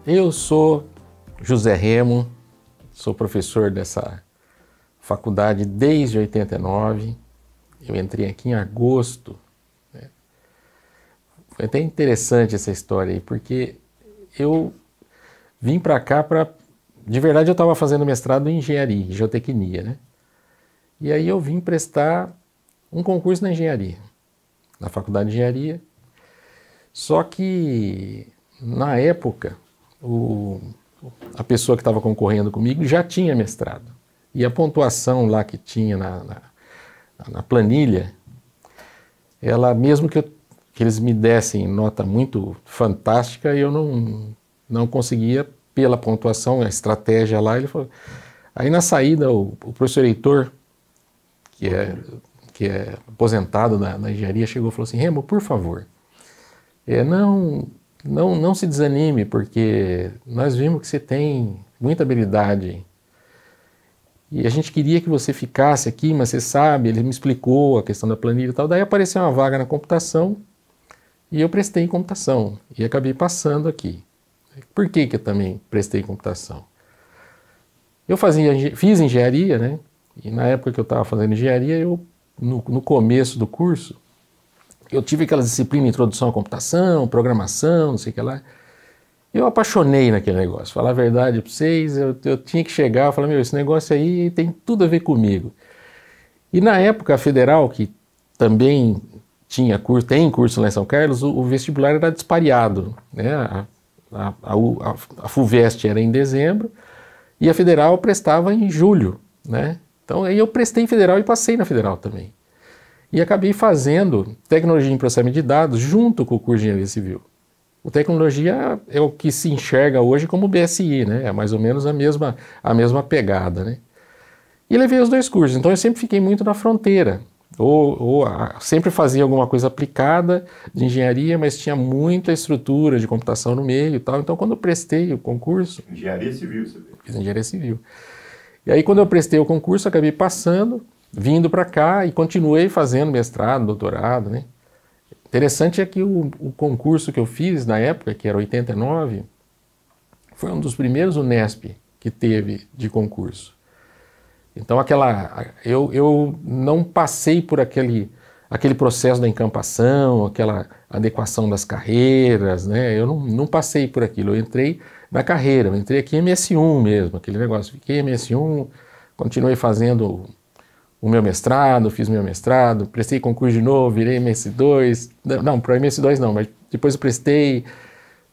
Eu sou José Remo, sou professor dessa faculdade desde 89. Eu entrei aqui em agosto. Né? Foi até interessante essa história aí, porque eu vim para cá para... De verdade, eu estava fazendo mestrado em engenharia, em geotecnia, né? E aí eu vim prestar um concurso na engenharia, na faculdade de engenharia. Só que, na época, a pessoa que estava concorrendo comigo já tinha mestrado. E a pontuação lá que tinha na planilha, ela, mesmo que eles me dessem nota muito fantástica, eu não conseguia, pela pontuação, a estratégia lá. Ele falou... Aí na saída, o professor Heitor, que é aposentado na engenharia, chegou e falou assim: Remo, por favor, não se desanime, porque nós vimos que você tem muita habilidade e a gente queria que você ficasse aqui, mas você sabe, ele me explicou a questão da planilha e tal. Daí apareceu uma vaga na computação e eu prestei em computação e acabei passando aqui. Por que eu também prestei em computação? Eu fiz engenharia, né? E na época que eu estava fazendo engenharia, no começo do curso, eu tive aquelas disciplinas de introdução à computação, programação, não sei o que lá. Eu apaixonei naquele negócio. Falar a verdade para vocês, eu tinha que chegar e falar: meu, esse negócio aí tem tudo a ver comigo. E na época a Federal, que também tem curso lá em São Carlos, o vestibular era dispareado, né? A FUVEST era em dezembro e a Federal prestava em julho, né? Então aí eu prestei em Federal e passei na Federal também. E acabei fazendo tecnologia em processamento de dados junto com o curso de engenharia civil. O tecnologia é o que se enxerga hoje como BSI, né? É mais ou menos a mesma pegada, né? E levei os dois cursos, então eu sempre fiquei muito na fronteira. Sempre fazia alguma coisa aplicada de engenharia, mas tinha muita estrutura de computação no meio e tal. Então quando eu prestei o concurso... Engenharia civil, você vê. Fiz engenharia civil. E aí quando eu prestei o concurso, acabei passando, vindo para cá e continuei fazendo mestrado, doutorado, né? Interessante é que o concurso que eu fiz na época, que era 89, foi um dos primeiros Unesp que teve de concurso. Então eu não passei por aquele processo da encampação, aquela adequação das carreiras, né? Eu não passei por aquilo, eu entrei na carreira, eu entrei aqui em MS1 mesmo, aquele negócio. Fiquei em MS1, continuei fazendo o meu mestrado, fiz meu mestrado, prestei concurso de novo, virei MS2, não, para MS2 não, mas depois eu prestei,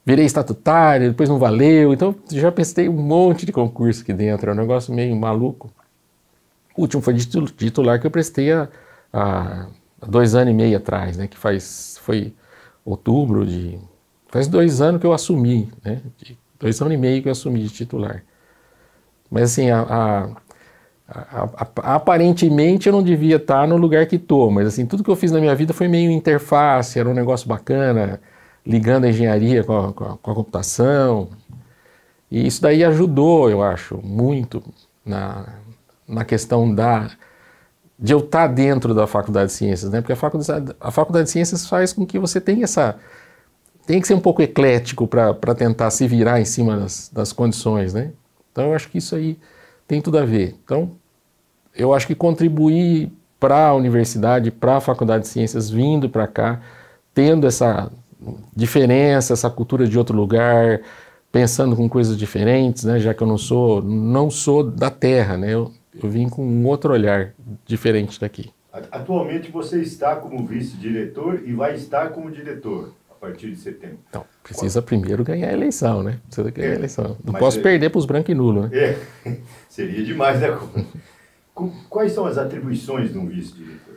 virei estatutário, depois não valeu, então já prestei um monte de concurso aqui dentro, é um negócio meio maluco. O último foi de titular que eu prestei há 2 anos e meio atrás, né, que foi outubro faz 2 anos que eu assumi, né, 2 anos e meio que eu assumi de titular. Mas assim, aparentemente eu não devia estar no lugar que estou, mas assim, tudo que eu fiz na minha vida foi meio interface, era um negócio bacana, ligando a engenharia com a computação, e isso daí ajudou, eu acho, muito na questão de eu estar dentro da Faculdade de Ciências, né? Porque a Faculdade de Ciências faz com que você tenha tem que ser um pouco eclético para tentar se virar em cima das condições, né? Então eu acho que isso aí tem tudo a ver. Então, eu acho que contribuir para a universidade, para a Faculdade de Ciências, vindo para cá, tendo essa diferença, essa cultura de outro lugar, pensando com coisas diferentes, né? Já que eu não sou da terra, né? Eu vim com um outro olhar diferente daqui. Atualmente você está como vice-diretor e vai estar como diretor a partir de setembro. Então, precisa primeiro ganhar a eleição, né? Precisa ganhar a eleição. Não posso perder para os brancos e nulos, né? Seria demais, né? Quais são as atribuições de um vice-diretor?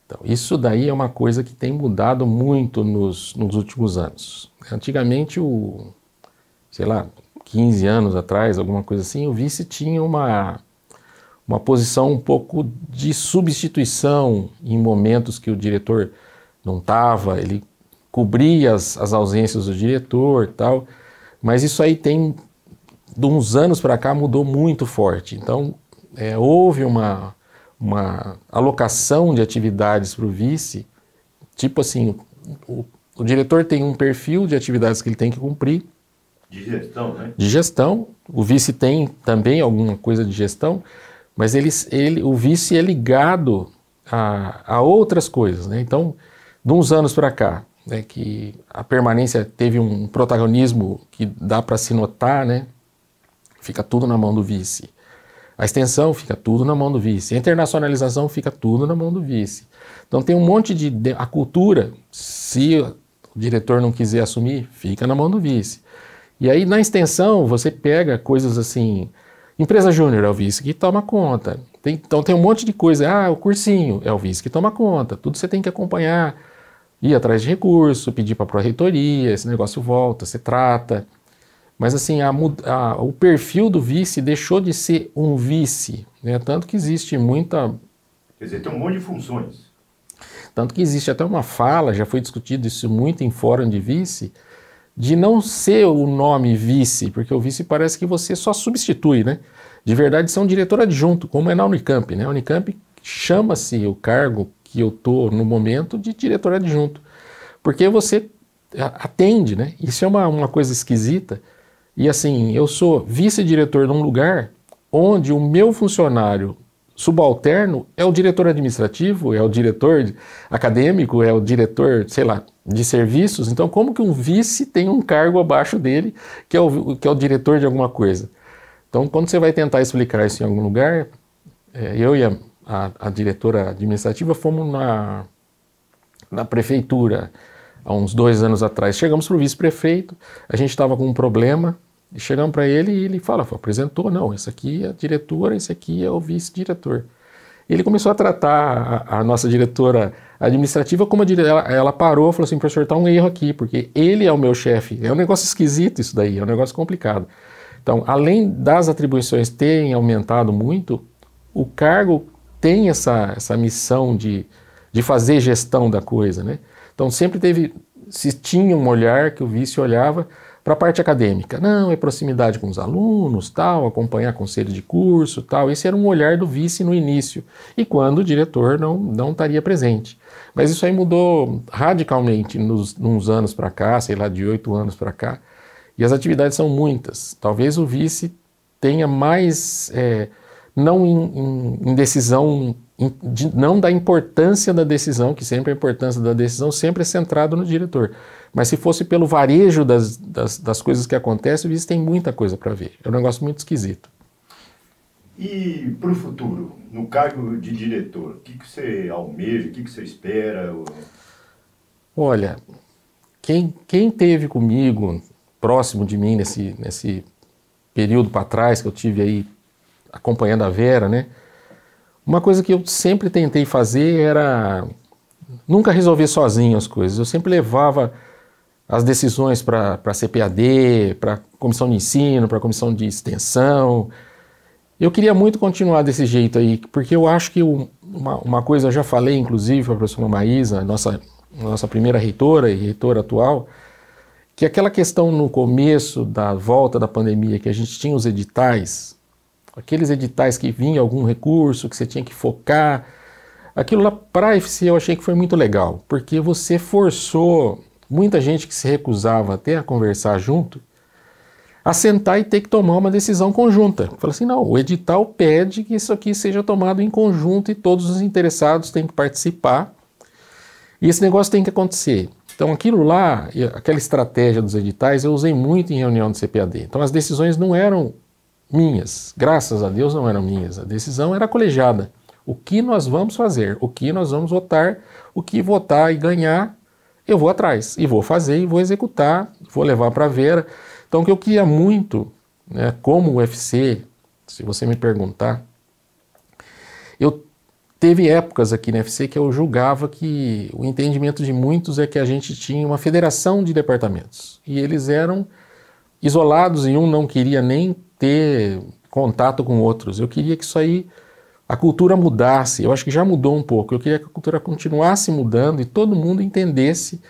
Então, isso daí é uma coisa que tem mudado muito nos últimos anos. Antigamente, sei lá, 15 anos atrás, alguma coisa assim, o vice tinha uma posição um pouco de substituição em momentos que o diretor não estava, ele cobria as ausências do diretor e tal, mas isso aí de uns anos para cá mudou muito forte. Então, houve uma alocação de atividades para o vice, tipo assim, o diretor tem um perfil de atividades que ele tem que cumprir, De gestão, né? De gestão. O vice tem também alguma coisa de gestão, mas o vice é ligado a outras coisas, né? Então, de uns anos para cá, né, que a permanência teve um protagonismo que dá para se notar, né? Fica tudo na mão do vice. A extensão fica tudo na mão do vice. A internacionalização fica tudo na mão do vice. Então tem um monte a cultura, se o diretor não quiser assumir, fica na mão do vice. E aí na extensão você pega coisas assim, empresa júnior é o vice que toma conta. Então tem um monte de coisa, o cursinho é o vice que toma conta. Tudo você tem que acompanhar, ir atrás de recurso, pedir para a pró-reitoria, esse negócio volta, você trata. Mas assim, o perfil do vice deixou de ser um vice, né? Tanto que existe muita... Quer dizer, tem um monte de funções. Tanto que existe até uma fala, já foi discutido isso muito em fórum de vice, de não ser o nome vice, porque o vice parece que você só substitui, né? De verdade, ser um diretor adjunto, como é na Unicamp, né? A Unicamp chama-se o cargo que eu estou no momento de diretor adjunto, porque você atende, né? Isso é uma coisa esquisita. E assim, eu sou vice-diretor num lugar onde o meu funcionário subalterno é o diretor administrativo, é o diretor acadêmico, é o diretor, sei lá, de serviços. Então, como que um vice tem um cargo abaixo dele, que é o diretor de alguma coisa? Então, quando você vai tentar explicar isso em algum lugar, eu e a diretora administrativa fomos na prefeitura há uns 2 anos atrás. Chegamos para o vice-prefeito, a gente estava com um problema, e chegamos para ele e ele apresentou, não, esse aqui é a diretora, esse aqui é o vice-diretor. Ele começou a tratar a nossa diretora administrativa como ela parou e falou assim, professor, está um erro aqui, porque ele é o meu chefe. É um negócio esquisito isso daí, é um negócio complicado. Então, além das atribuições terem aumentado muito, o cargo tem essa missão de fazer gestão da coisa, né? Então, sempre se tinha um olhar que o vice olhava para a parte acadêmica. Não, é proximidade com os alunos, tal, acompanhar conselho de curso, tal. Esse era um olhar do vice no início, e quando o diretor não estaria presente. Mas isso aí mudou radicalmente nos anos para cá, sei lá, de 8 anos para cá, e as atividades são muitas. Talvez o vice tenha mais, não em decisão, não da importância da decisão, que sempre a importância da decisão sempre é centrada no diretor. Mas se fosse pelo varejo das coisas que acontecem, o vice tem muita coisa para ver. É um negócio muito esquisito. E para o futuro, no cargo de diretor, o que você almeja, o que você espera? Olha, quem teve comigo, próximo de mim, nesse período para trás que eu tive aí acompanhando a Vera, né? Uma coisa que eu sempre tentei fazer era nunca resolver sozinho as coisas. Eu sempre levava as decisões para a CPAD, para a comissão de ensino, para a comissão de extensão. Eu queria muito continuar desse jeito aí, porque eu acho que uma coisa, eu já falei inclusive para a professora Maísa, nossa primeira reitora e reitora atual, que aquela questão no começo da volta da pandemia, que a gente tinha os editais, aqueles editais que vinha algum recurso, que você tinha que focar, aquilo lá para a FC eu achei que foi muito legal, porque você forçou muita gente que se recusava até a conversar junto, a sentar e ter que tomar uma decisão conjunta. Fala assim, não, o edital pede que isso aqui seja tomado em conjunto e todos os interessados têm que participar e esse negócio tem que acontecer. Então aquilo lá, aquela estratégia dos editais, eu usei muito em reunião de CPAD. Então as decisões não eram minhas, graças a Deus não eram minhas, a decisão era colegiada. O que nós vamos fazer, o que nós vamos votar, o que votar e ganhar, eu vou atrás, e vou fazer, e vou executar, vou levar para a Vera. Então o que eu queria muito, né, como o UFC, se você me perguntar, teve épocas aqui na UFC que eu julgava que o entendimento de muitos é que a gente tinha uma federação de departamentos, e eles eram isolados e um não queria nem ter contato com outros. Eu queria que isso aí, a cultura mudasse. Eu acho que já mudou um pouco. Eu queria que a cultura continuasse mudando e todo mundo entendesse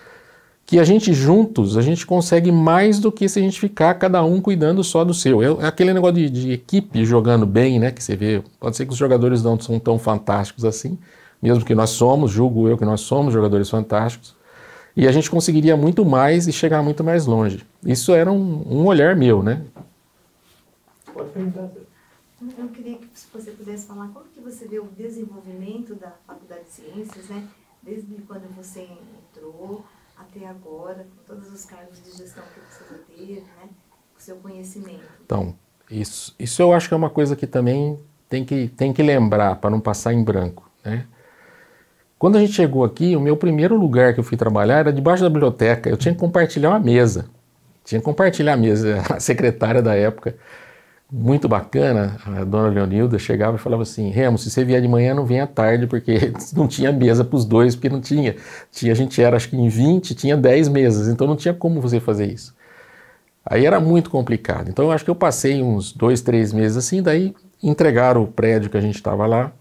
que a gente juntos, a gente consegue mais do que se a gente ficar cada um cuidando só do seu. É aquele negócio de equipe jogando bem, né, que você vê. Pode ser que os jogadores não são tão fantásticos assim, mesmo que nós somos, julgo eu que nós somos jogadores fantásticos. e a gente conseguiria muito mais e chegar muito mais longe. Isso era um olhar meu, né? Pode perguntar. Eu queria que você pudesse falar como que você vê o desenvolvimento da Faculdade de Ciências, né? Desde quando você entrou até agora, com todos os cargos de gestão que você já teve, né? Com o seu conhecimento. Então, isso eu acho que é uma coisa que também tem que lembrar, para não passar em branco, né? Quando a gente chegou aqui, o meu primeiro lugar que eu fui trabalhar era debaixo da biblioteca. Eu tinha que compartilhar uma mesa. Tinha que compartilhar a mesa. A secretária da época, muito bacana, a dona Leonilda, chegava e falava assim: Remo, se você vier de manhã, não venha à tarde, porque não tinha mesa para os dois, porque não tinha. A gente era, acho que em 20, tinha 10 mesas, então não tinha como você fazer isso. Aí era muito complicado. Então eu acho que eu passei uns 2, 3 meses assim, daí entregaram o prédio que a gente estava lá,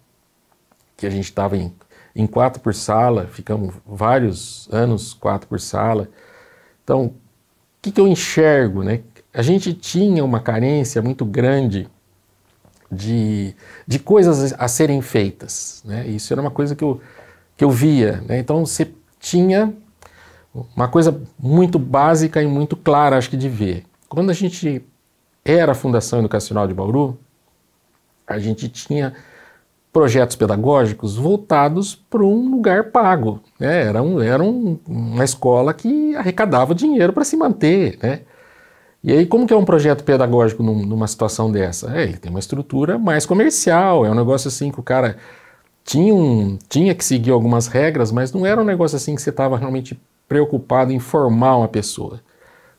que a gente estava em 4 por sala, ficamos vários anos 4 por sala. Então, o que eu enxergo, né? A gente tinha uma carência muito grande de coisas a serem feitas, né? Isso era uma coisa que eu via, né? Então, você tinha uma coisa muito básica e muito clara, acho que, de ver. Quando a gente era a Fundação Educacional de Bauru, a gente tinha projetos pedagógicos voltados para um lugar pago, né? Era uma escola que arrecadava dinheiro para se manter, né? E aí, como que é um projeto pedagógico numa situação dessa? Ele tem uma estrutura mais comercial, é um negócio assim que o cara tinha que seguir algumas regras, mas não era um negócio assim que você estava realmente preocupado em formar uma pessoa.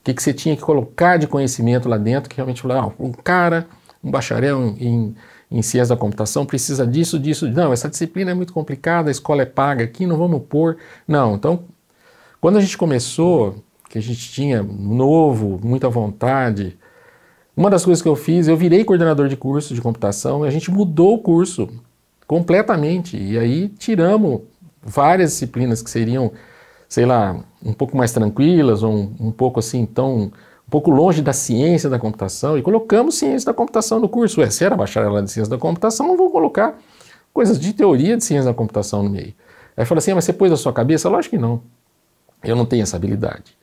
O que você tinha que colocar de conhecimento lá dentro, que realmente falava, um bacharel em ciência da computação precisa disso. Não, essa disciplina é muito complicada, a escola é paga aqui, não vamos pôr. Não, então, quando a gente começou, que a gente tinha novo, muita vontade, uma das coisas que eu fiz, eu virei coordenador de curso de computação e a gente mudou o curso completamente. E aí tiramos várias disciplinas que seriam, sei lá, um pouco mais tranquilas, ou um pouco assim, um pouco longe da ciência da computação, e colocamos ciência da computação no curso. Se era bacharelado de ciência da computação, não vou colocar coisas de teoria de ciência da computação no meio. Aí falou assim, mas você pôs a sua cabeça? Lógico que não. Eu não tenho essa habilidade.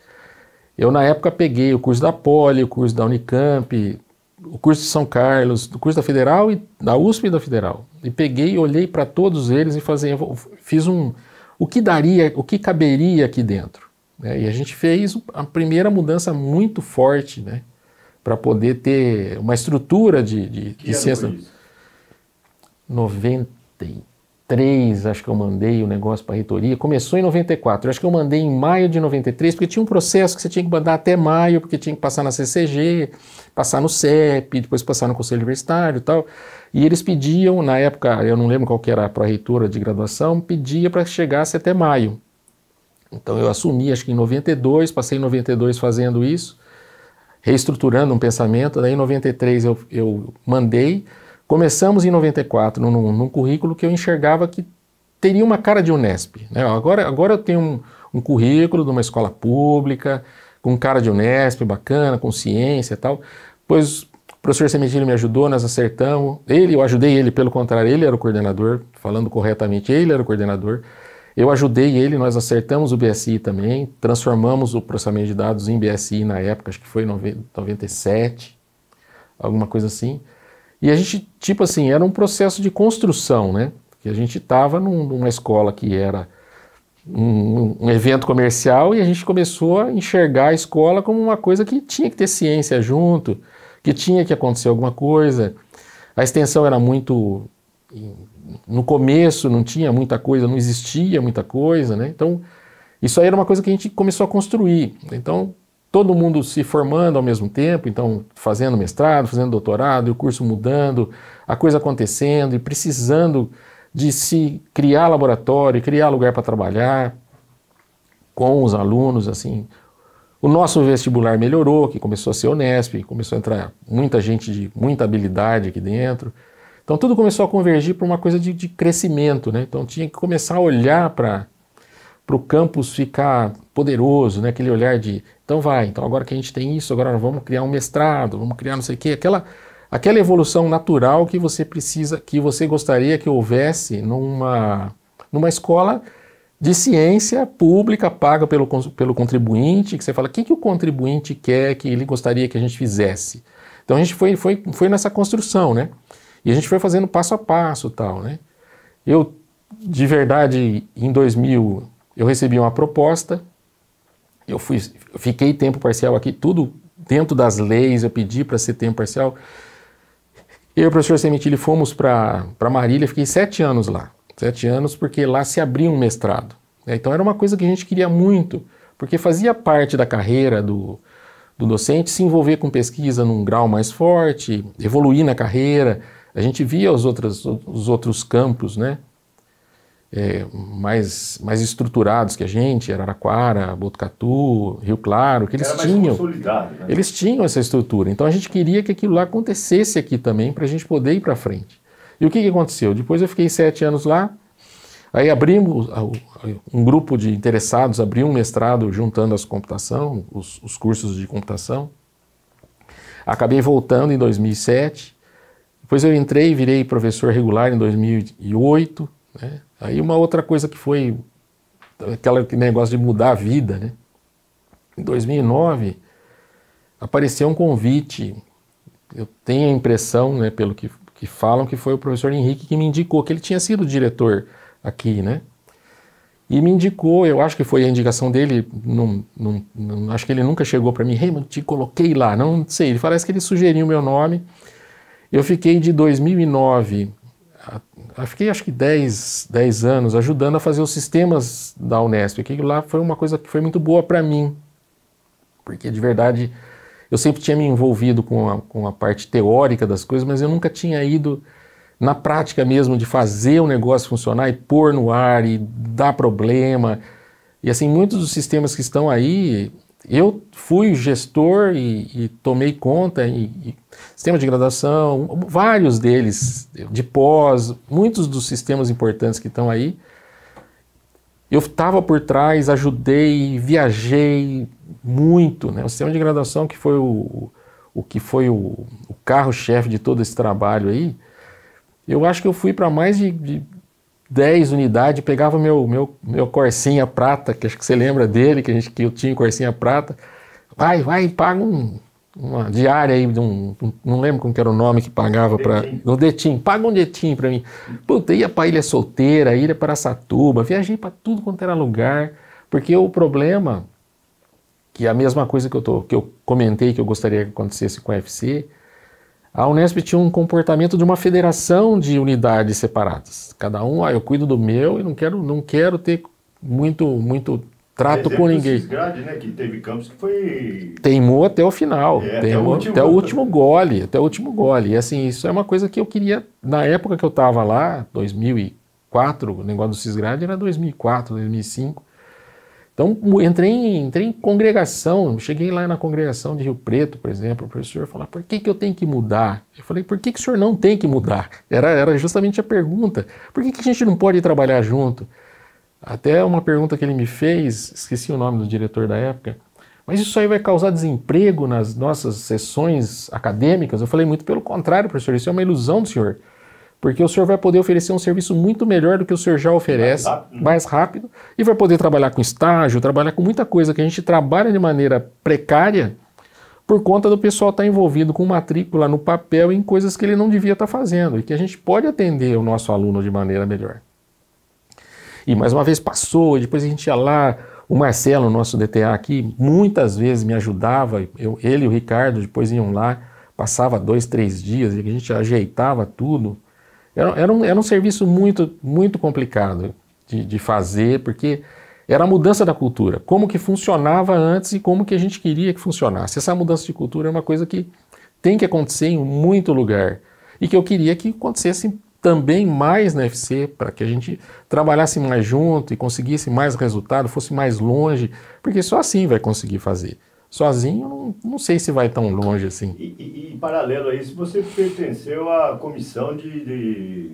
Eu, na época, peguei o curso da Poli, o curso da Unicamp, o curso de São Carlos, o curso da Federal, e da USP e da Federal. E peguei, olhei para todos eles e fiz o que caberia aqui dentro. Né? E a gente fez a primeira mudança muito forte, né? Para poder ter uma estrutura de ciência. 93, acho que eu mandei o negócio para a reitoria. Começou em 94, acho que eu mandei em maio de 93, porque tinha um processo que você tinha que mandar até maio, porque tinha que passar na CCG, passar no CEP, depois passar no Conselho Universitário e tal. E eles pediam, na época, eu não lembro qual que era a pró-reitora de graduação, pedia para que chegasse até maio. Então eu assumi, acho que em 92, passei em 92 fazendo isso, reestruturando um pensamento, daí em 93 eu mandei. Começamos em 94 num currículo que eu enxergava que teria uma cara de Unesp. Né? Agora eu tenho um currículo de uma escola pública, com cara de Unesp, bacana, com ciência e tal. Depois o professor Sementilho me ajudou, nós acertamos. Eu ajudei ele, pelo contrário, ele era o coordenador, falando corretamente, ele era o coordenador. Eu ajudei ele, nós acertamos o BSI também, transformamos o processamento de dados em BSI na época, acho que foi em 97, alguma coisa assim. E a gente, tipo assim, era um processo de construção, né? Que a gente estava numa escola que era um evento comercial e a gente começou a enxergar a escola como uma coisa que tinha que ter ciência junto, que tinha que acontecer alguma coisa. A extensão era muito... No começo não tinha muita coisa, não existia muita coisa, né? Então, isso aí era uma coisa que a gente começou a construir. Então, todo mundo se formando ao mesmo tempo, então fazendo mestrado, fazendo doutorado, e o curso mudando, a coisa acontecendo e precisando de se criar laboratório, criar lugar para trabalhar com os alunos, assim. O nosso vestibular melhorou, que começou a ser Unesp, começou a entrar muita gente de muita habilidade aqui dentro. Então tudo começou a convergir para uma coisa de crescimento, né? Então tinha que começar a olhar para o campus ficar poderoso, né? Aquele olhar de, então agora que a gente tem isso, agora vamos criar um mestrado, vamos criar não sei o quê, aquela evolução natural que você precisa, que você gostaria que houvesse numa escola de ciência pública paga pelo contribuinte, que você fala, o que o contribuinte quer que ele gostaria que a gente fizesse? Então a gente foi nessa construção, né? E a gente foi fazendo passo a passo e tal, né? Eu, de verdade, em 2000, eu recebi uma proposta, eu fiquei tempo parcial aqui, tudo dentro das leis, eu pedi para ser tempo parcial. Eu e o professor Semitili fomos para Marília, fiquei 7 anos lá. 7 anos porque lá se abria um mestrado. Então era uma coisa que a gente queria muito, porque fazia parte da carreira do docente se envolver com pesquisa num grau mais forte, evoluir na carreira. A gente via os outros campos, né? Mais estruturados que a gente, Araraquara, Botucatu, Rio Claro, que eles era mais tinham. Consolidado, né? Eles tinham essa estrutura. Então a gente queria que aquilo lá acontecesse aqui também, para a gente poder ir para frente. E o que aconteceu? Depois eu fiquei 7 anos lá, aí abrimos, um grupo de interessados abriu um mestrado juntando as computação, os cursos de computação. Acabei voltando em 2007, depois eu entrei e virei professor regular em 2008, né? Aí uma outra coisa que foi aquele negócio de mudar a vida, né? Em 2009 apareceu um convite, eu tenho a impressão, né, pelo que falam, que foi o professor Henrique que me indicou, que ele tinha sido diretor aqui, né? E me indicou, eu acho que foi a indicação dele, acho que ele nunca chegou para mim, Raymond, te coloquei lá, não sei, parece que ele sugeriu o meu nome. Eu fiquei de 2009, fiquei acho que 10 anos ajudando a fazer os sistemas da Unesp, que lá foi uma coisa que foi muito boa para mim, porque de verdade eu sempre tinha me envolvido com a parte teórica das coisas, mas eu nunca tinha ido na prática mesmo de fazer o negócio funcionar e pôr no ar e dar problema. E assim, muitos dos sistemas que estão aí, eu fui gestor e tomei conta, e sistema de graduação, vários deles, de pós, muitos dos sistemas importantes que estão aí, eu estava por trás, ajudei, viajei muito, né? O sistema de graduação que foi o carro-chefe de todo esse trabalho aí, eu acho que eu fui para mais de 10 unidades, pegava meu Corsinha prata, que acho que você lembra dele, que eu tinha Corsinha prata, vai, paga uma diária aí, não lembro como que era o nome que pagava para no Detim, paga um Detim para mim. Puta, ia para Ilha Solteira, ia para Araçatuba, viajei para tudo quanto era lugar, porque o problema, que é a mesma coisa que eu comentei que eu gostaria que acontecesse com a UFC, a Unesp tinha um comportamento de uma federação de unidades separadas. Cada um, eu cuido do meu e não quero ter muito trato com ninguém. O Cisgrade, né, que teve campus que foi... Teimou até o final, teimou até o último gole. E assim, isso é uma coisa que eu queria, na época que eu estava lá, 2004, o negócio do Cisgrade era 2004, 2005. Então, entrei em congregação, cheguei lá na congregação de Rio Preto, por exemplo, o professor falou, por que eu tenho que mudar? Eu falei, por que o senhor não tem que mudar? Era justamente a pergunta. Por que a gente não pode trabalhar junto? Até uma pergunta que ele me fez, esqueci o nome do diretor da época, mas isso aí vai causar desemprego nas nossas sessões acadêmicas? Eu falei, muito pelo contrário, professor, isso é uma ilusão do senhor. Porque o senhor vai poder oferecer um serviço muito melhor do que o senhor já oferece, mais rápido, e vai poder trabalhar com estágio, trabalhar com muita coisa que a gente trabalha de maneira precária por conta do pessoal estar envolvido com matrícula no papel em coisas que ele não devia estar fazendo, e que a gente pode atender o nosso aluno de maneira melhor. E mais uma vez passou, e depois a gente ia lá, o Marcelo, nosso DTA aqui, muitas vezes me ajudava, ele e o Ricardo depois iam lá, passava 2, 3 dias, e a gente ajeitava tudo. Era um serviço muito complicado de fazer, porque era a mudança da cultura, como que funcionava antes e como que a gente queria que funcionasse. Essa mudança de cultura é uma coisa que tem que acontecer em muito lugar, e que eu queria que acontecesse também mais na UFC, para que a gente trabalhasse mais junto e conseguisse mais resultado, fosse mais longe, porque só assim vai conseguir fazer. Sozinho, não sei se vai tão longe assim. E paralelo a isso, você pertenceu à comissão de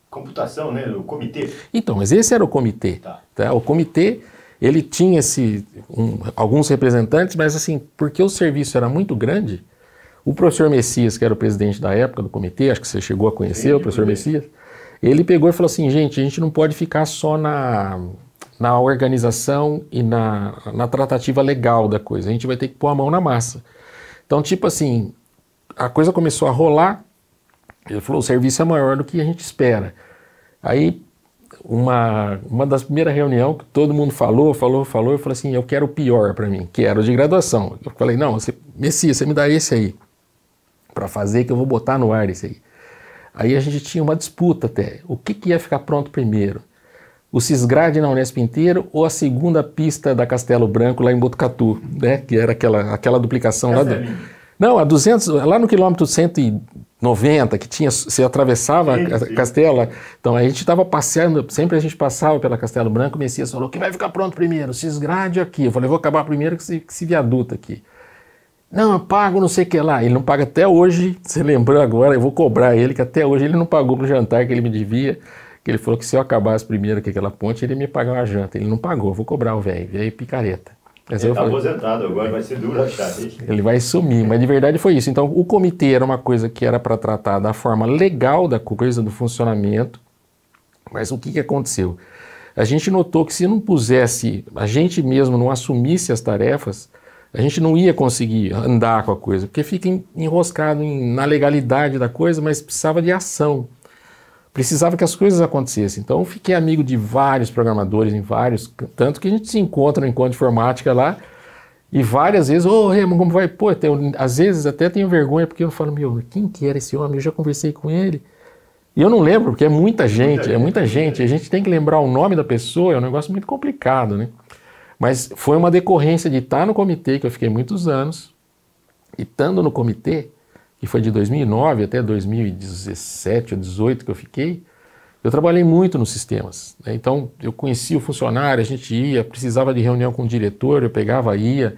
computação, né? O comitê. Então, mas esse era o comitê. Tá? O comitê, ele tinha alguns representantes, mas assim, porque o serviço era muito grande, o professor Messias, que era o presidente da época do comitê, acho que você chegou a conhecer o professor Messias, ele pegou e falou assim, gente, a gente não pode ficar só na na organização e na tratativa legal da coisa. A gente vai ter que pôr a mão na massa. Então, tipo assim, a coisa começou a rolar, ele falou, o serviço é maior do que a gente espera. Aí, uma das primeiras reuniões que todo mundo falou, eu falei assim, eu quero o pior para mim, que era o de graduação. Eu falei, não, Messias, você me dá esse aí, para fazer que eu vou botar no ar esse aí. Aí a gente tinha uma disputa até, o que ia ficar pronto primeiro? O Cisgrade na Unesp inteiro ou a segunda pista da Castelo Branco lá em Botucatu, né? Que era aquela duplicação lá Não, a 200, lá no quilômetro 190, que tinha, você atravessava a Castela. Então a gente estava passeando, sempre a gente passava pela Castelo Branco, o Messias falou, que vai ficar pronto primeiro? O Cisgrade aqui. Eu falei, vou acabar primeiro com esse viaduto aqui. Não, eu pago não sei o que lá. Ele não paga até hoje, você lembrou agora, eu vou cobrar ele, que até hoje ele não pagou pro jantar que ele me devia. Que ele falou que se eu acabasse primeiro com aquela ponte, ele ia me pagar uma janta. Ele não pagou, vou cobrar o velho picareta. Ele está aposentado agora, vai ser duro achar. Ele vai sumir, mas de verdade foi isso. Então o comitê era uma coisa que era para tratar da forma legal da coisa, do funcionamento, mas o que aconteceu? A gente notou que se não pusesse, a gente mesmo não assumisse as tarefas, a gente não ia conseguir andar com a coisa, porque fica enroscado na legalidade da coisa, mas precisava de ação. Precisava que as coisas acontecessem. Então eu fiquei amigo de vários programadores, tanto que a gente se encontra no encontro de informática lá, e várias vezes, Remo, como vai? Pô, às vezes até tenho vergonha, porque eu falo, meu, quem que era esse homem? Eu já conversei com ele. E eu não lembro, porque é muita gente. A gente tem que lembrar o nome da pessoa, é um negócio muito complicado, né? Mas foi uma decorrência de estar no comitê, que eu fiquei muitos anos, e estando no comitê, que foi de 2009 até 2017 ou 2018 que eu fiquei, eu trabalhei muito nos sistemas, né? Então eu conhecia o funcionário, a gente ia, precisava de reunião com o diretor, eu pegava, ia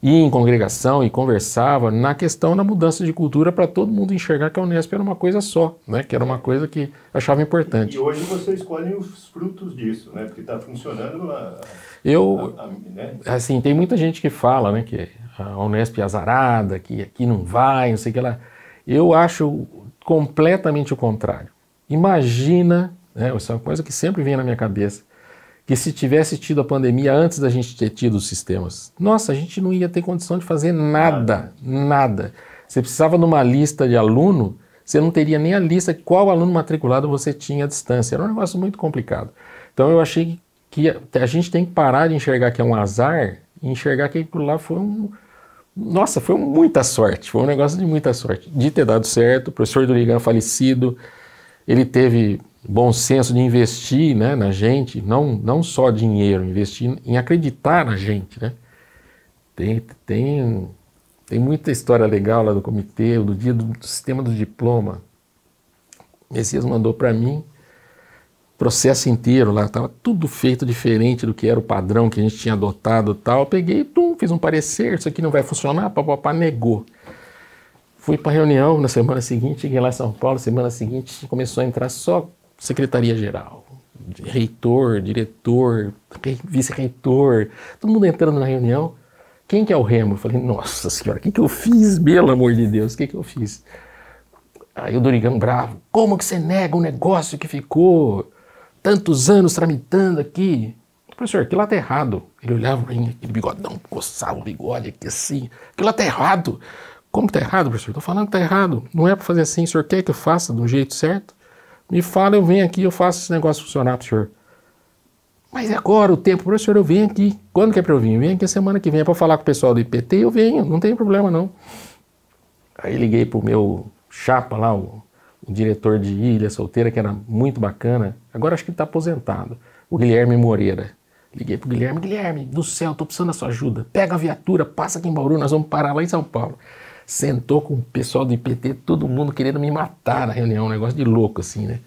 em congregação e conversava na questão da mudança de cultura para todo mundo enxergar que a Unesp era uma coisa só, né? Que era uma coisa que eu achava importante. E hoje você escolhe os frutos disso, né? Porque está funcionando né? Assim, tem muita gente que fala, né, que a Unesp é azarada, que aqui não vai, não sei o que lá. Eu acho completamente o contrário. Imagina, né, isso é uma coisa que sempre vem na minha cabeça, que se tivesse tido a pandemia antes da gente ter tido os sistemas, nossa, a gente não ia ter condição de fazer nada. Você precisava de uma lista de aluno, você não teria nem a lista de qual aluno matriculado você tinha à distância. Era um negócio muito complicado. Então eu achei que a gente tem que parar de enxergar que é um azar e enxergar que aquilo lá foi foi muita sorte, foi um negócio de muita sorte, de ter dado certo. O professor Durigan falecido, ele teve bom senso de investir, né, na gente, não só dinheiro, investir em acreditar na gente, né. Tem muita história legal lá do comitê, do dia do sistema do diploma. Messias mandou para mim processo inteiro lá, estava tudo feito diferente do que era o padrão que a gente tinha adotado e tal. Eu peguei, fiz um parecer, isso aqui não vai funcionar, papapá, negou. Fui para a reunião na semana seguinte, cheguei lá em São Paulo, semana seguinte começou a entrar só secretaria-geral, reitor, diretor, vice-reitor, todo mundo entrando na reunião. Quem que é o Remo? Eu falei, nossa senhora, o que eu fiz? Pelo amor de Deus, o que eu fiz? Aí o Durigan bravo, como que você nega um negócio que ficou tantos anos tramitando aqui? Professor, aquilo lá tá errado. Ele olhava para mim, aquele bigodão, coçava o bigode aqui assim, aquilo lá tá errado. Como que tá errado, professor? Estou falando que tá errado, não é para fazer assim, o senhor quer que eu faça do jeito certo? Me fala, eu venho aqui, eu faço esse negócio funcionar pro senhor. Mas agora o tempo, professor, eu venho aqui. Quando que é para eu vir? Eu venho aqui a semana que vem, é para falar com o pessoal do IPT, eu venho, não tem problema não. Aí liguei pro meu chapa lá, o diretor de Ilha Solteira, que era muito bacana, agora acho que ele está aposentado, o Guilherme Moreira. Liguei pro Guilherme do céu, tô precisando da sua ajuda, pega a viatura, passa aqui em Bauru, nós vamos parar lá em São Paulo. Sentou com o pessoal do IPT, todo mundo querendo me matar na reunião, um negócio de louco assim, né?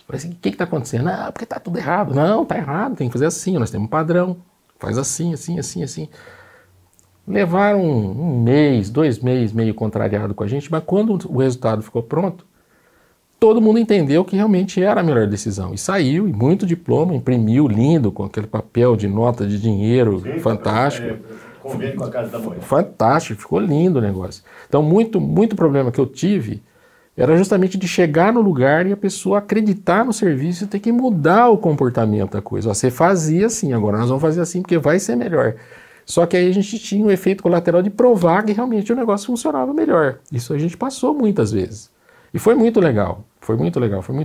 Falei assim, o que está acontecendo? Ah, porque tá tudo errado. Não, tá errado, tem que fazer assim, nós temos um padrão, faz assim. Levaram um mês, 2 meses meio contrariado com a gente, mas quando o resultado ficou pronto, todo mundo entendeu que realmente era a melhor decisão. E saiu, e muito diploma, imprimiu lindo, com aquele papel de nota de dinheiro. Sim, fantástico. Convênio com a Casa da Moeda. Fantástico, ficou lindo o negócio. Então, muito problema que eu tive, era justamente de chegar no lugar e a pessoa acreditar no serviço e ter que mudar o comportamento da coisa. Ó, você fazia assim, agora nós vamos fazer assim porque vai ser melhor. Só que aí a gente tinha o efeito colateral de provar que realmente o negócio funcionava melhor. Isso a gente passou muitas vezes. E foi muito legal, foi muito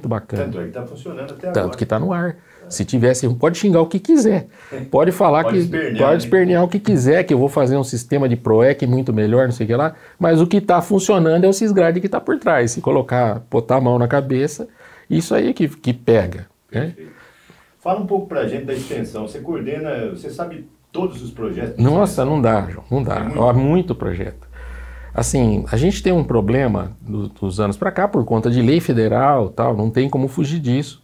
bacana. Tanto é que está funcionando até agora. Tanto que está no ar. Se tivesse, pode xingar o que quiser. Pode falar Pode que espernear, pode espernear o que quiser, que eu vou fazer um sistema de PROEC muito melhor, não sei o que lá. Mas o que está funcionando é o Sysgrad que está por trás. Se colocar, botar a mão na cabeça, isso aí que pega. Né? Fala um pouco para a gente da extensão. Você coordena, você sabe todos os projetos? Nossa, não dá, João, não dá. Há muito projeto. Assim, a gente tem um problema dos anos para cá, por conta de lei federal, tal, não tem como fugir disso,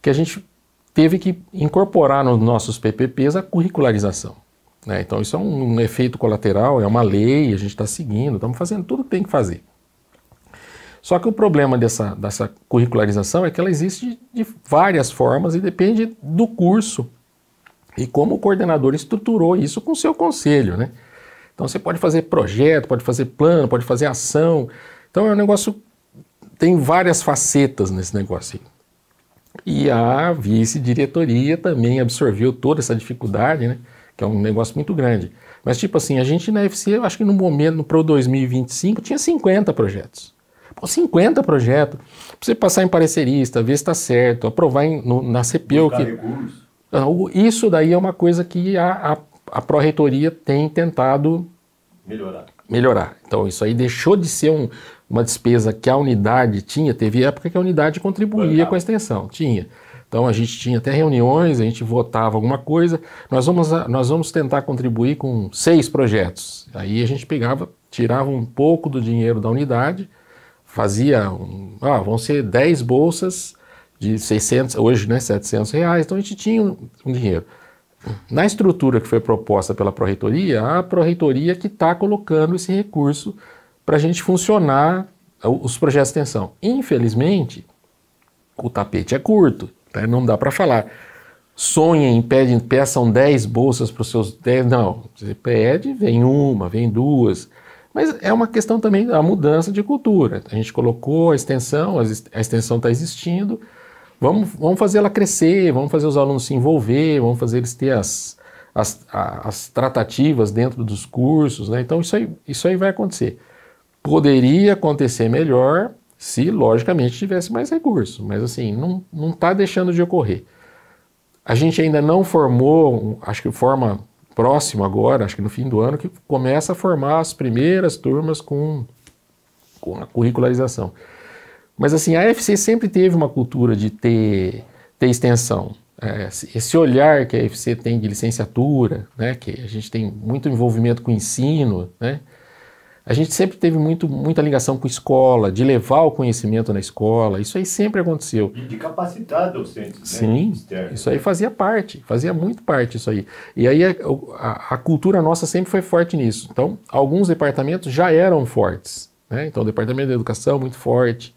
que a gente teve que incorporar nos nossos PPPs a curricularização. Né? Então isso é um efeito colateral, é uma lei, a gente está seguindo, estamos fazendo tudo que tem que fazer. Só que o problema dessa curricularização é que ela existe de várias formas e depende do curso e como o coordenador estruturou isso com o seu conselho, né? Então você pode fazer projeto, pode fazer plano, pode fazer ação. Então é um negócio, tem várias facetas nesse negócio aí. E a vice-diretoria também absorveu toda essa dificuldade, né? Que é um negócio muito grande. Mas tipo assim, a gente na UFC, eu acho que no momento, pro 2025, tinha 50 projetos. Pô, 50 projetos. Pra você passar em parecerista, ver se está certo, aprovar na CPEU. Isso daí é uma coisa que a Pró-Reitoria tem tentado melhorar. Então isso aí deixou de ser uma despesa que a unidade tinha, teve época que a unidade contribuía com a extensão, tinha. Então a gente tinha até reuniões, a gente votava alguma coisa, nós vamos tentar contribuir com 6 projetos. Aí a gente tirava um pouco do dinheiro da unidade, vão ser 10 bolsas de 600, hoje, né, R$700, então a gente tinha um dinheiro. Na estrutura que foi proposta pela Pró-Reitoria, a Pró-Reitoria que está colocando esse recurso para a gente funcionar os projetos de extensão. Infelizmente, o tapete é curto, né? Não dá para falar. Sonhem, peçam 10 bolsas para os seus 10, não. Você pede, vem uma, vem 2. Mas é uma questão também da mudança de cultura. A gente colocou a extensão está existindo, vamos fazer ela crescer, vamos fazer os alunos se envolver, vamos fazer eles ter as tratativas dentro dos cursos, né? Então isso aí vai acontecer. Poderia acontecer melhor se, logicamente, tivesse mais recursos, mas assim, não está deixando de ocorrer. A gente ainda não formou, acho que forma próximo agora, acho que no fim do ano, que começa a formar as primeiras turmas com a curricularização. Mas assim, a UFC sempre teve uma cultura de ter extensão. Esse olhar que a UFC tem de licenciatura, né, que a gente tem muito envolvimento com o ensino, né, a gente sempre teve muita ligação com a escola, de levar o conhecimento na escola, isso aí sempre aconteceu. E de capacitar docentes, sim, né, isso aí fazia muito parte isso aí. E aí a cultura nossa sempre foi forte nisso. Então, alguns departamentos já eram fortes, né, então o departamento de educação muito forte.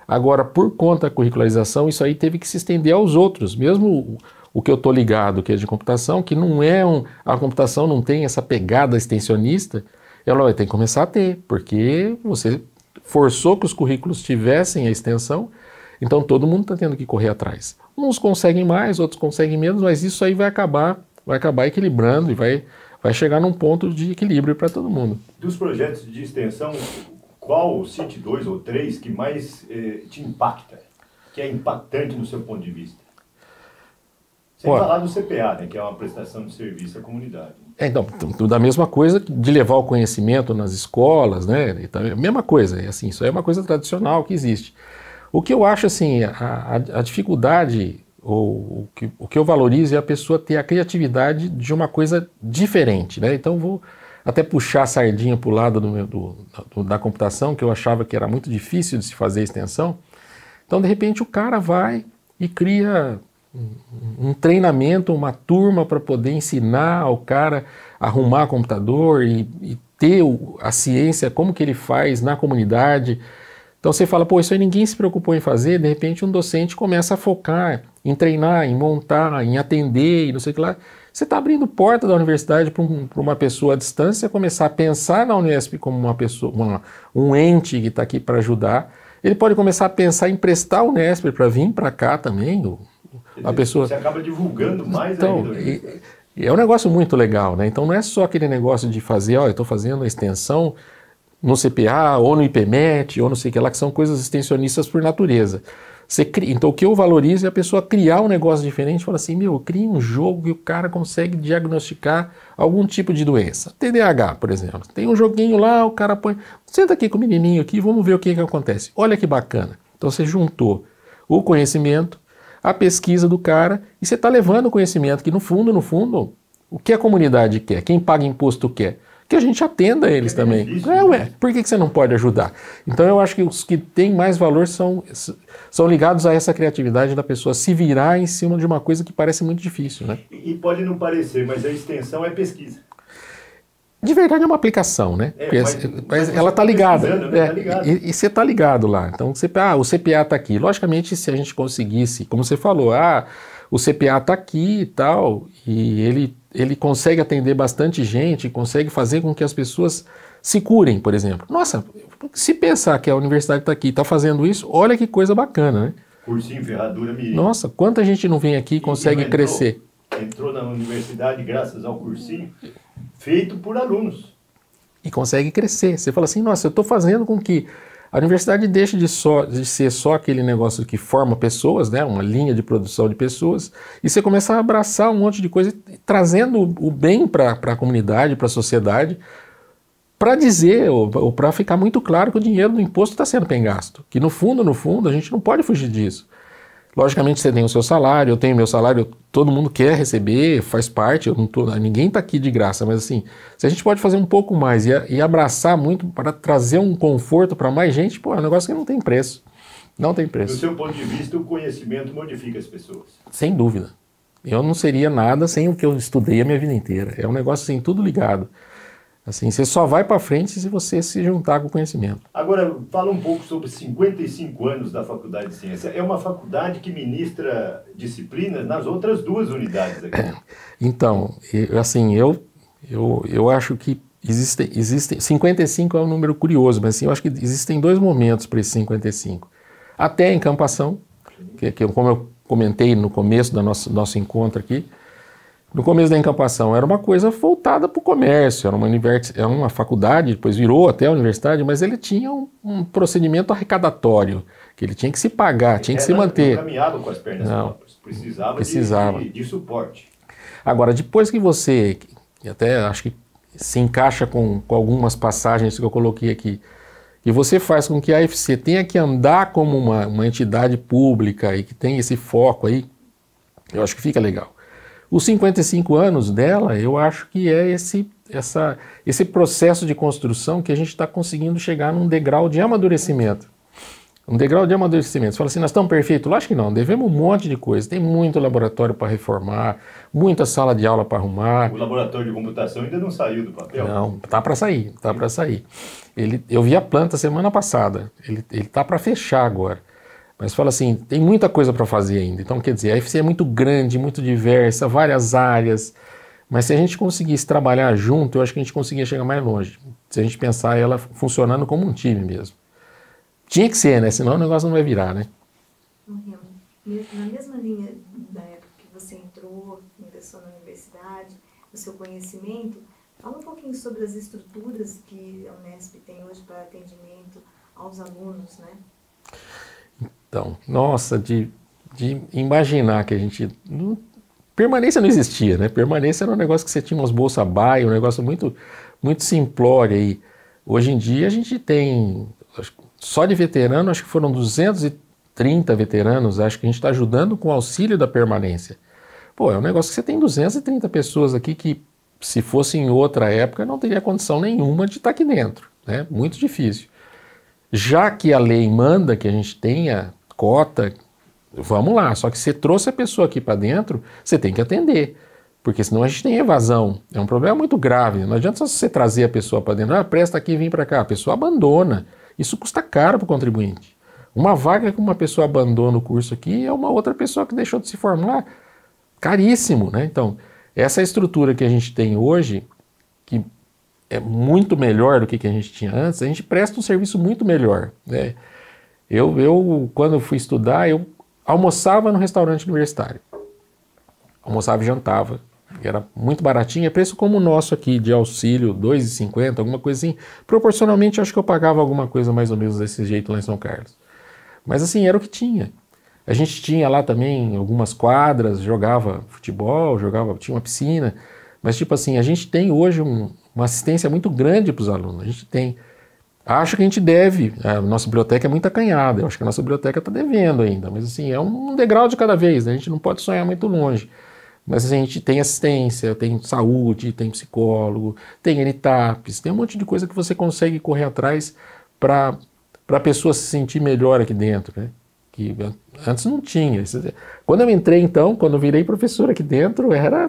Agora, por conta da curricularização, isso aí teve que se estender aos outros, mesmo o que eu estou ligado, que é de computação, que não é a computação não tem essa pegada extensionista, ela vai ter que começar a ter, porque você forçou que os currículos tivessem a extensão, então todo mundo está tendo que correr atrás. Uns conseguem mais, outros conseguem menos, mas isso aí vai acabar equilibrando e vai chegar num ponto de equilíbrio para todo mundo. Dos projetos de extensão, qual, cite 2 ou 3, que mais te impacta, que é impactante no seu ponto de vista? Sem falar do CPA, né, que é uma prestação de serviço à comunidade. Então, da mesma coisa de levar o conhecimento nas escolas, né? Então, mesma coisa, assim, isso é uma coisa tradicional que existe. O que eu acho, assim, a dificuldade, ou o que eu valorizo é a pessoa ter a criatividade de uma coisa diferente, né? Então, vou até puxar a sardinha para o lado da computação, que eu achava que era muito difícil de se fazer extensão. Então, de repente, o cara vai e cria um treinamento, uma turma para poder ensinar o cara a arrumar computador e ter a ciência, como que ele faz na comunidade. Então você fala, pô, isso aí ninguém se preocupou em fazer, de repente um docente começa a focar em treinar, em montar, em atender e não sei o que lá. Você está abrindo porta da universidade para uma pessoa à distância começar a pensar na Unesp como uma pessoa, um ente que está aqui para ajudar. Ele pode começar a pensar em prestar o Unesp para vir para cá também. A pessoa... Você acaba divulgando mais então, ainda. É um negócio muito legal, né? Então não é só aquele negócio de fazer, ó, eu estou fazendo a extensão no CPA, ou no IPMET, ou não sei o que lá, que são coisas extensionistas por natureza. Então o que eu valorizo é a pessoa criar um negócio diferente, fala assim, meu, cria um jogo que o cara consegue diagnosticar algum tipo de doença. TDAH, por exemplo. Tem um joguinho lá, o cara põe, senta aqui com o menininho aqui, vamos ver o que acontece. Olha que bacana. Então você juntou o conhecimento, a pesquisa do cara, e você está levando o conhecimento que no fundo, o que a comunidade quer, quem paga imposto quer, que a gente atenda eles também. Por que você não pode ajudar? Então eu acho que os que têm mais valor são ligados a essa criatividade da pessoa se virar em cima de uma coisa que parece muito difícil, né? E pode não parecer, mas a extensão é pesquisa. De verdade é uma aplicação, né? Mas ela está ligada. Né? Tá ligado. E você está ligado lá. Então o CPA está aqui. Logicamente, se a gente conseguisse, como você falou, o CPA está aqui e tal, e ele consegue atender bastante gente, consegue fazer com que as pessoas se curem, por exemplo. Nossa, se pensar que a universidade está aqui e está fazendo isso, olha que coisa bacana, né? Cursinho, ferradura, Nossa, quanta gente não vem aqui e consegue crescer. Entrou na universidade graças ao cursinho, feito por alunos. E consegue crescer. Você fala assim, nossa, eu estou fazendo com que a universidade deixe de ser só aquele negócio que forma pessoas, né, uma linha de produção de pessoas, e você começa a abraçar um monte de coisa, trazendo o bem para a comunidade, para a sociedade, para dizer, ou para ficar muito claro que o dinheiro do imposto está sendo bem gasto. Que no fundo, a gente não pode fugir disso. Logicamente você tem o seu salário, eu tenho o meu salário, todo mundo quer receber, faz parte, ninguém está aqui de graça, mas assim, se a gente pode fazer um pouco mais e abraçar muito para trazer um conforto para mais gente, pô, é um negócio que não tem preço. Não tem preço. Do seu ponto de vista, o conhecimento modifica as pessoas. Sem dúvida. Eu não seria nada sem o que eu estudei a minha vida inteira. É um negócio assim, tudo ligado. Assim, você só vai para frente se você se juntar com o conhecimento. Agora, fala um pouco sobre 55 anos da Faculdade de Ciência. É uma faculdade que ministra disciplinas nas outras duas unidades aqui. Então, assim, eu acho que existem 55 é um número curioso, mas assim, eu acho que existem dois momentos para esse 55. Até a encampação, como eu comentei no começo do nosso encontro aqui, no começo da encampação era uma coisa voltada para o comércio, era uma faculdade, depois virou até a universidade, mas ele tinha um procedimento arrecadatório, que ele tinha que se pagar, tinha que se manter. Não caminhava com as pernas próprias, precisava. De suporte. Agora, depois que você, até acho que se encaixa com algumas passagens que eu coloquei aqui, que você faz com que a AFC tenha que andar como uma entidade pública e que tem esse foco aí, eu acho que fica legal. Os 55 anos dela, eu acho que é esse processo de construção que a gente está conseguindo chegar num degrau de amadurecimento. Um degrau de amadurecimento. Você fala assim, nós estamos perfeitos? Lógico que não, devemos um monte de coisa. Tem muito laboratório para reformar, muita sala de aula para arrumar. O laboratório de computação ainda não saiu do papel? Não, tá para sair, tá para sair. Eu vi a planta semana passada, ele tá para fechar agora. Mas fala assim, tem muita coisa para fazer ainda. Então, quer dizer, a UFC é muito grande, muito diversa, várias áreas. Mas se a gente conseguisse trabalhar junto, eu acho que a gente conseguia chegar mais longe. Se a gente pensar ela funcionando como um time mesmo. Tinha que ser, né? Senão o negócio não vai virar, né? Na mesma linha da época que você ingressou na universidade, o seu conhecimento, fala um pouquinho sobre as estruturas que a Unesp tem hoje para atendimento aos alunos, né? Então, nossa, de imaginar que a gente... Permanência não existia, né? Permanência era um negócio que você tinha umas bolsas baia, um negócio muito, muito simplório aí. Hoje em dia a gente tem, só de veterano, acho que foram 230 veteranos, acho que a gente está ajudando com o auxílio da permanência. Pô, é um negócio que você tem 230 pessoas aqui que, se fosse em outra época, não teria condição nenhuma de estar aqui dentro, né? Muito difícil. Já que a lei manda que a gente tenha cota, vamos lá, só que você trouxe a pessoa aqui para dentro, você tem que atender, porque senão a gente tem evasão, é um problema muito grave, não adianta só você trazer a pessoa para dentro, presta aqui e vem para cá, a pessoa abandona, isso custa caro para o contribuinte. Uma vaga que uma pessoa abandona o curso aqui é uma outra pessoa que deixou de se formar, caríssimo, né? Então, essa estrutura que a gente tem hoje, que é muito melhor do que a gente tinha antes, a gente presta um serviço muito melhor, né? Quando eu fui estudar, eu almoçava no restaurante universitário. Almoçava e jantava. Era muito baratinho, é preço como o nosso aqui, de auxílio, R$ 2,50, alguma coisa assim. Proporcionalmente, acho que eu pagava alguma coisa mais ou menos desse jeito lá em São Carlos. Mas assim, era o que tinha. A gente tinha lá também algumas quadras, jogava futebol, tinha uma piscina. Mas tipo assim, a gente tem hoje uma assistência muito grande para os alunos. A gente tem... Acho que a gente deve, a nossa biblioteca é muito acanhada, eu acho que a nossa biblioteca está devendo ainda, mas assim, é um degrau de cada vez, né? A gente não pode sonhar muito longe. Mas assim, a gente tem assistência, tem saúde, tem psicólogo, tem NTAPs, tem um monte de coisa que você consegue correr atrás para a pessoa se sentir melhor aqui dentro, né? Que antes não tinha. Quando eu entrei então, quando eu virei professor aqui dentro, era...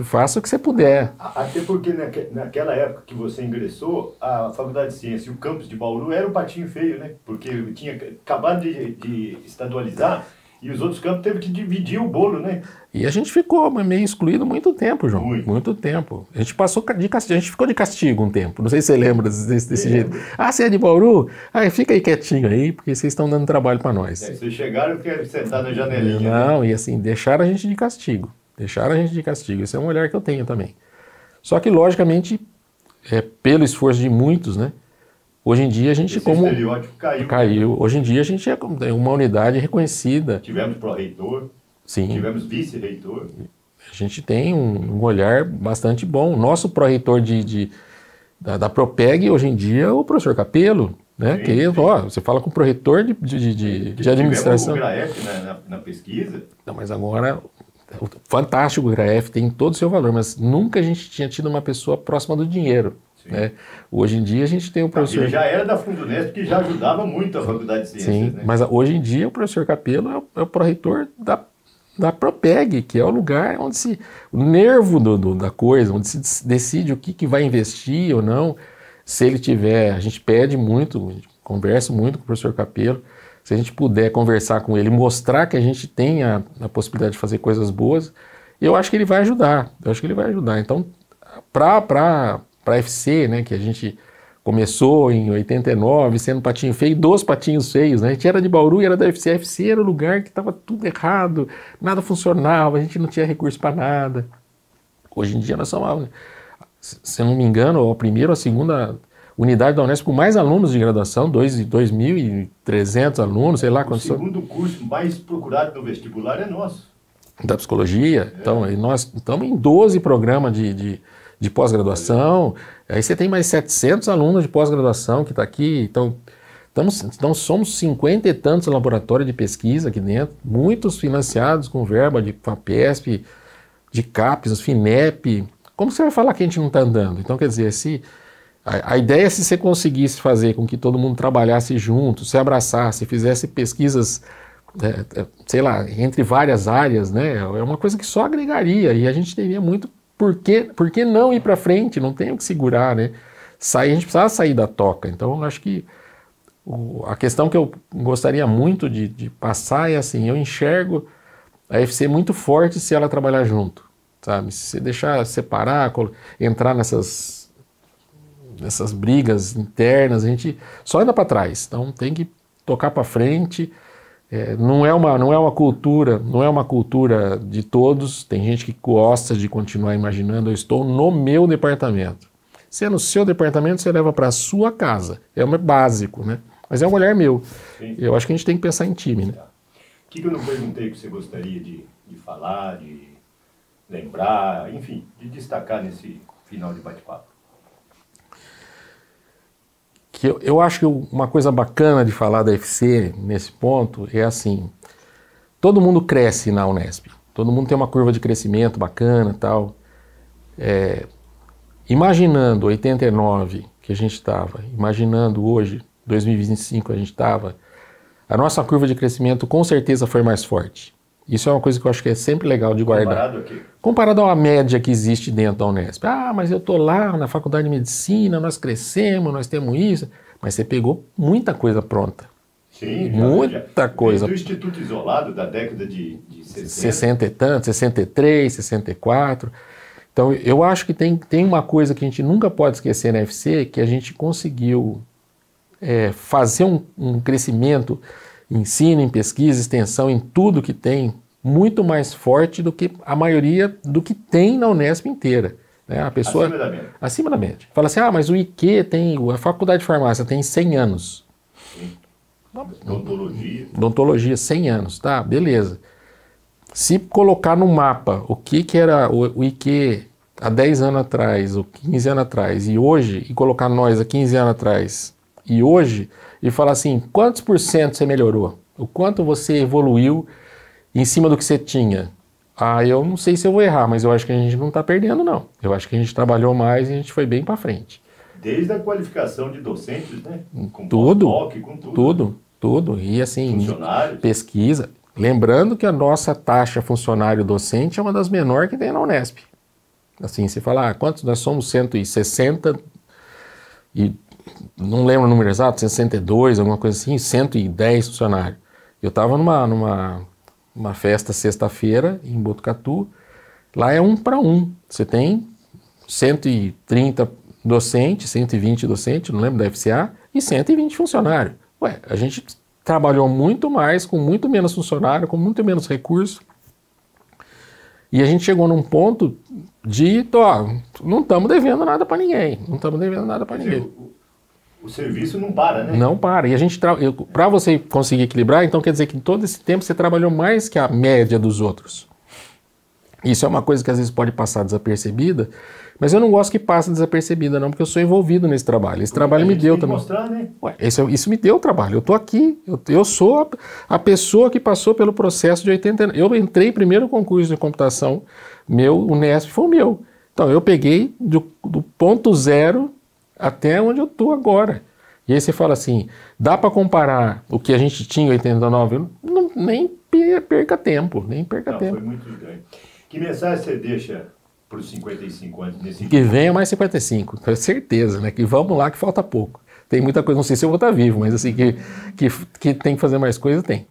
faça o que você puder. Até porque naquela época que você ingressou, a Faculdade de Ciências e o campus de Bauru era um patinho feio, né? Porque tinha acabado de estadualizar e os outros campos teve que dividir o bolo, né? E a gente ficou meio excluído muito tempo, João. Muito tempo. A gente passou de castigo, a gente ficou de castigo um tempo. Não sei se você lembra desse jeito. Ah, você é de Bauru? Ah, fica aí quietinho aí, porque vocês estão dando trabalho para nós. Vocês chegaram e querem sentar na janelinha. Não, né? E assim, deixaram a gente de castigo. Deixaram a gente de castigo. Esse é um olhar que eu tenho também. Só que, logicamente, pelo esforço de muitos, né? Hoje em dia a gente... Esse estereótipo caiu. Hoje em dia a gente é uma unidade reconhecida. Tivemos pró-reitor. Sim. Tivemos vice-reitor. A gente tem um olhar bastante bom. O nosso pró-reitor da Propeg, hoje em dia, é o professor Capello, né? Sim, que sim. Ó, você fala com o pró-reitor de administração. Tivemos o GRAEF na pesquisa. Não, mas agora... Fantástico, o GRAEF tem todo o seu valor, mas nunca a gente tinha tido uma pessoa próxima do dinheiro. Né? Hoje em dia a gente tem o professor... Ele já era da Fundunesp, que já ajudava muito a Faculdade de Ciências. Sim, né? mas hoje em dia o professor Capello é o pró-reitor da Propeg, que é o lugar onde o nervo da coisa, onde se decide o que vai investir ou não. Se ele tiver, a gente pede muito, conversa muito com o professor Capello. Se a gente puder conversar com ele, mostrar que a gente tem a possibilidade de fazer coisas boas, eu acho que ele vai ajudar. Então, para a FC, né, que a gente começou em 89, sendo patinho feio, 2 patinhos feios, né? A gente era de Bauru e era da FC. A FC era o lugar que estava tudo errado, nada funcionava, a gente não tinha recurso para nada. Hoje em dia nós somos, se eu não me engano, a primeira ou a segunda... unidade da Unesp com mais alunos de graduação, 2.300 alunos, sei lá quantos são. O segundo curso mais procurado no vestibular é nosso. Da psicologia. Então, e nós estamos em 12 programas de pós-graduação. Aí você tem mais 700 alunos de pós-graduação que está aqui. Então, somos 50 e tantos laboratórios de pesquisa aqui dentro, muitos financiados com verba de FAPESP, de CAPES, FINEP. Como você vai falar que a gente não está andando? Então, quer dizer, a ideia é se você conseguisse fazer com que todo mundo trabalhasse junto, se abraçasse, fizesse pesquisas, sei lá, entre várias áreas, né? É uma coisa que só agregaria e a gente teria muito... Por que não ir para frente? Não tem o que segurar, né? A gente precisava sair da toca. Então, eu acho que a questão que eu gostaria muito de passar é assim, eu enxergo a FC muito forte se ela trabalhar junto, sabe? Se você deixar separar, entrar nessas brigas internas, a gente só anda para trás. Então tem que tocar para frente. Não é uma cultura de todos. Tem gente que gosta de continuar imaginando, eu estou no meu departamento. Se é no seu departamento, você leva para a sua casa. É básico, né? Mas é um olhar meu. Sim. Eu acho que a gente tem que pensar em time, né? Tá. O que eu não perguntei que você gostaria de falar, de lembrar, enfim, de destacar nesse final de bate-papo? Eu acho que uma coisa bacana de falar da FC nesse ponto é assim, todo mundo cresce na Unesp, todo mundo tem uma curva de crescimento bacana e tal. Imaginando 89 que a gente estava, imaginando hoje, 2025 a gente estava, a nossa curva de crescimento com certeza foi mais forte. Isso é uma coisa que eu acho que é sempre legal de guardar. Comparado a quê? Comparado a uma média que existe dentro da Unesp. Ah, mas eu estou lá na faculdade de medicina, nós crescemos, nós temos isso. Mas você pegou muita coisa pronta. Sim, muita coisa. Do Instituto Isolado da década de 60. 60 e tanto, 63, 64. Então eu acho que tem uma coisa que a gente nunca pode esquecer na FC, que a gente conseguiu fazer um crescimento ensino, em pesquisa, extensão, em tudo que tem, muito mais forte do que a maioria do que tem na Unesp inteira. Né? A pessoa, acima da média. Acima da média. Fala assim, mas o IQ tem, a faculdade de farmácia tem 100 anos. Odontologia. Odontologia, 100 anos, tá, beleza. Se colocar no mapa o que era o IQ há 10 anos atrás, ou 15 anos atrás, e hoje, e colocar nós há 15 anos atrás, e hoje, e falar assim, quantos por cento você melhorou? O quanto você evoluiu em cima do que você tinha? Eu não sei se eu vou errar, mas eu acho que a gente não está perdendo, não. Eu acho que a gente trabalhou mais e a gente foi bem para frente. Desde a qualificação de docentes, né? Com tudo, com tudo. Tudo. E assim, funcionários. Pesquisa. Lembrando que a nossa taxa funcionário-docente é uma das menores que tem na Unesp. Assim, você fala, quantos nós somos? 160 e não lembro o número exato, 62, alguma coisa assim, 110 funcionários. Eu estava numa festa sexta-feira em Botucatu, lá é 1 para 1. Você tem 130 docentes, 120 docentes, não lembro da FCA, e 120 funcionários. A gente trabalhou muito mais, com muito menos funcionário, com muito menos recurso. E a gente chegou num ponto de, não estamos devendo nada para ninguém. Não estamos devendo nada para ninguém. O serviço não para, né? Não para. E a gente, para você conseguir equilibrar, então quer dizer que em todo esse tempo você trabalhou mais que a média dos outros. Isso é uma coisa que às vezes pode passar desapercebida, mas eu não gosto que passe desapercebida não, porque eu sou envolvido nesse trabalho. Esse trabalho me deu também. Mostrar, né? Isso me deu trabalho. Eu estou aqui, eu sou a pessoa que passou pelo processo de 80 anos. Eu entrei primeiro no concurso de computação, o Unesp foi o meu. Então eu peguei do ponto zero até onde eu estou agora. E aí você fala assim, dá para comparar o que a gente tinha em 89? Nem perca tempo, Foi muito grande. Que mensagem você deixa para os 55 anos nesse que venha mais 55, com certeza, né? Que vamos lá que falta pouco. Tem muita coisa, não sei se eu vou estar vivo, mas assim, que tem que fazer mais coisa, tem.